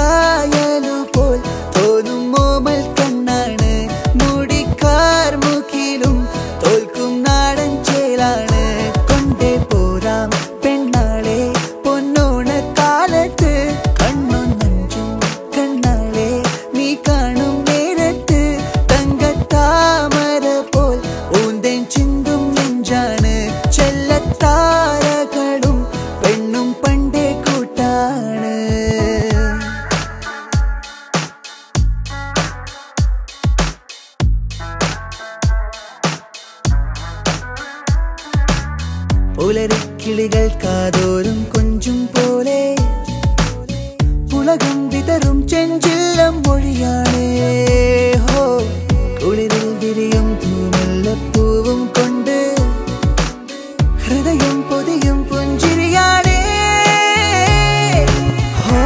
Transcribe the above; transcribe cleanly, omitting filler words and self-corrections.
നീലക്കായലുപോൽ തോന്നും മോമൽ കണ്ണാണ് മുടിക്കാർ മുക്കിലും തോൽക്കും നാടൻ ചേലാണ് കൊണ്ടേ പോരാം പെണ്ണാളെ പൊന്നോണ കാലത്ത് കണ്ണൊന്നഞ്ചും കണ്ണാളെ നീ കാണും നേരത്ത് തങ്കത്താമര പോൽ ഊന്തൻ ചിന്തും നെഞ്ചാണ് ചെല്ലത്താരകളും പെണ്ണും പണ്ടേ കൂട്ടാണ് പുലരിക്കിളികൾ കാതോരും കൊഞ്ചും പോലെ പുളകം വിതറും ചെഞ്ചില്ലം മൊഴിയാണ്